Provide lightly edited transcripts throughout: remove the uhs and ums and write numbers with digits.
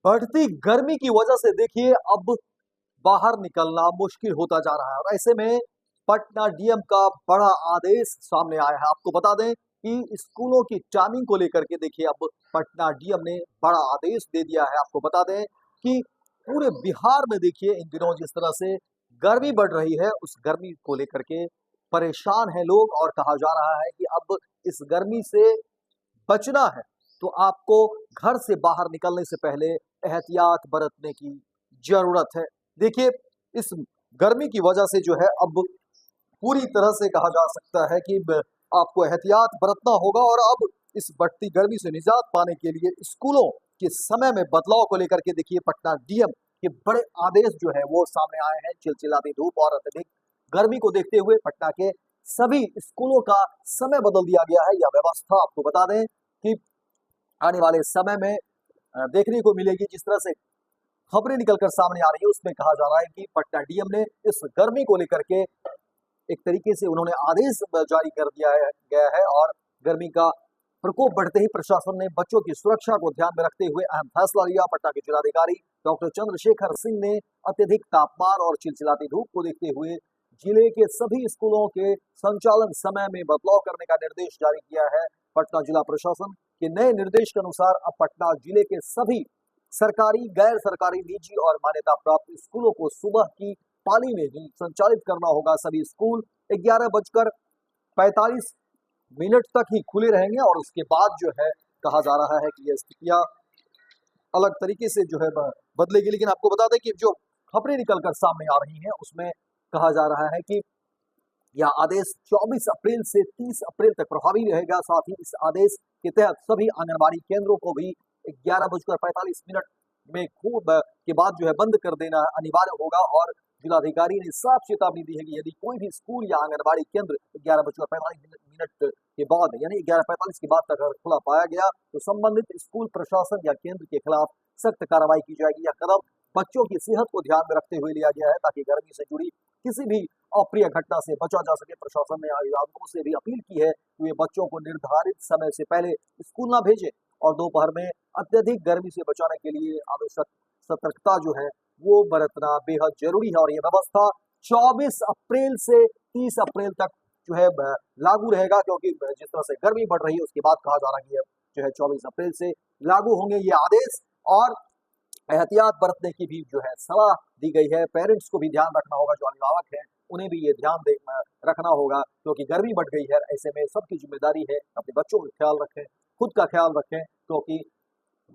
बढ़ती गर्मी की वजह से देखिए अब बाहर निकलना मुश्किल होता जा रहा है और ऐसे में पटना डीएम का बड़ा आदेश सामने आया है। आपको बता दें कि स्कूलों की टाइमिंग को लेकर के देखिए अब पटना डीएम ने बड़ा आदेश दे दिया है। आपको बता दें कि पूरे बिहार में देखिए इन दिनों जिस तरह से गर्मी बढ़ रही है उस गर्मी को लेकर के परेशान है लोग और कहा जा रहा है कि अब इस गर्मी से बचना है तो आपको घर से बाहर निकलने से पहले एहतियात बरतने की जरूरत है। देखिए इस गर्मी की वजह से जो है अब पूरी तरह से कहा जा सकता है कि आपको एहतियात बरतना होगा और अब इस बढ़ती गर्मी से निजात पाने के लिए स्कूलों के समय में बदलाव को लेकर के देखिए पटना डीएम के बड़े आदेश जो है वो सामने आए हैं। चिलचिलाती धूप और अत्यधिक गर्मी को देखते हुए पटना के सभी स्कूलों का समय बदल दिया गया है। यह व्यवस्था आपको बता दें कि आने वाले समय में देखने को मिलेगी। जिस तरह से खबरें निकलकर सामने आ रही है उसमें कहा जा रहा है कि पटना डीएम ने इस गर्मी को लेकर के एक तरीके से उन्होंने आदेश जारी कर दिया गया है और गर्मी का प्रकोप बढ़ते ही प्रशासन ने बच्चों की सुरक्षा को ध्यान में रखते हुए अहम फैसला लिया। पटना के जिलाधिकारी डॉक्टर चंद्रशेखर सिंह ने अत्यधिक तापमान और चिलचिलाती धूप को देखते हुए जिले के सभी स्कूलों के संचालन समय में बदलाव करने का निर्देश जारी किया है। पटना जिला प्रशासन के नए निर्देश के अनुसार अब पटना जिले के सभी सरकारी, गैर सरकारी, निजी और मान्यता प्राप्त स्कूलों को सुबह की पाली में ही संचालित करना होगा। सभी स्कूल 11:45 तक ही खुले रहेंगे और उसके बाद जो है कहा जा रहा है कि ये स्थितियां अलग तरीके से जो है बदलेगी। लेकिन आपको बता दें कि जो खबरें निकलकर सामने आ रही हैं उसमें कहा जा रहा है कि यह आदेश 24 अप्रैल से 30 अप्रैल तक प्रभावी रहेगा। साथ ही इस आदेश के तहत सभी आंगनबाड़ी केंद्रों को भी 11:45 में खूब के बाद जो है बंद कर देना अनिवार्य होगा और जिलाधिकारी ने साफ चेतावनी दी है कि यदि कोई भी स्कूल या आंगनबाड़ी केंद्र 11:45 के बाद यानी 11:45 के बाद तक अगर खुला पाया गया तो संबंधित स्कूल प्रशासन या केंद्र के खिलाफ सख्त कार्रवाई की जाएगी। यह कदम बच्चों की सेहत को ध्यान में रखते हुए लिया गया है ताकि गर्मी से जुड़ी किसी भी अप्रिय घटना से बचा जा सके। प्रशासन ने अभिभावकों से भी अपील की है कि वे बच्चों को निर्धारित समय से पहले स्कूल न भेजें और दोपहर में अत्यधिक गर्मी से बचाने के लिए आवश्यक सतर्कता जो है वो बरतना बेहद जरूरी है। और ये व्यवस्था 24 अप्रैल से 30 अप्रैल तक जो है लागू रहेगा क्योंकि जिस तरह से गर्मी बढ़ रही है उसके बाद कहा जा रहा है कि जो है 24 अप्रैल से लागू होंगे ये आदेश और एहतियात बरतने की भी जो है सलाह दी गई है। पेरेंट्स को भी ध्यान रखना होगा, जो अभिभावक हैं उन्हें भी ये ध्यान रखना होगा क्योंकि गर्मी बढ़ गई है। ऐसे में सबकी जिम्मेदारी है अपने बच्चों का ख्याल रखें, खुद का ख्याल रखें क्योंकि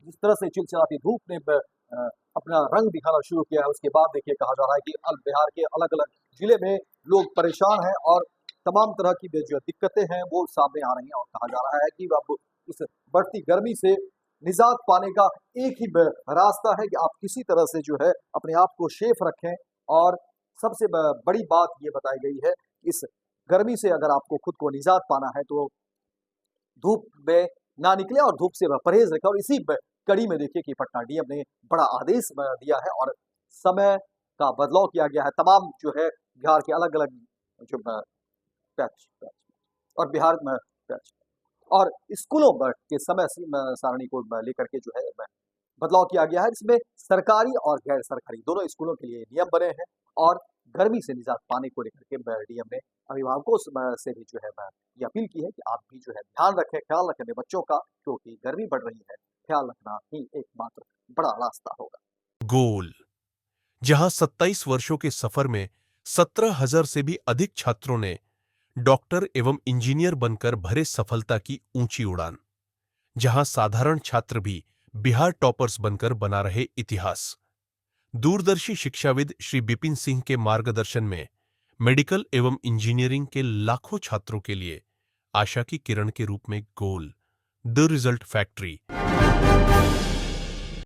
जिस तरह से चिलचिलाती धूप ने अपना रंग दिखाना शुरू किया है उसके बाद देखिए कहा जा रहा है कि बिहार के अलग अलग जिले में लोग परेशान हैं और तमाम तरह की जो दिक्कतें हैं वो सामने आ रही हैं और कहा जा रहा है कि अब इस बढ़ती गर्मी से निजात पाने का एक ही रास्ता है कि आप किसी तरह से जो है अपने आप को सेफ रखें। और सबसे बड़ी बात ये बताई गई है इस गर्मी से अगर आपको खुद को निजात पाना है तो धूप में ना निकले और धूप से परहेज रखें। और इसी कड़ी में देखिए कि पटना डीएम ने बड़ा आदेश दिया है और समय का बदलाव किया गया है। तमाम जो है बिहार के अलग अलग जो पैच और बिहार में पैच और स्कूलों के समय सारणी को लेकर के जो है बदलाव किया गया है। इसमें सरकारी और गैर सरकारी दोनों स्कूलों के लिए नियम बने हैं और गर्मी से निजात पाने को लेकर के डीएम ने अभिभावकों से भी जो है ये अपील की है कि आप भी जो है ध्यान रखें, ख्याल रखें अपने बच्चों का क्योंकि गर्मी बढ़ रही है। ख्याल रखना ही एकमात्र बड़ा रास्ता होगा। गोल, जहां 27 वर्षों के सफर में 17,000 से भी अधिक छात्रों ने डॉक्टर एवं इंजीनियर बनकर भरे सफलता की ऊंची उड़ान, जहां साधारण छात्र भी बिहार टॉपर्स बनकर बना रहे इतिहास। दूरदर्शी शिक्षाविद श्री बिपिन सिंह के मार्गदर्शन में मेडिकल एवं इंजीनियरिंग के लाखों छात्रों के लिए आशा की किरण के रूप में गोल, द रिजल्ट फैक्ट्री।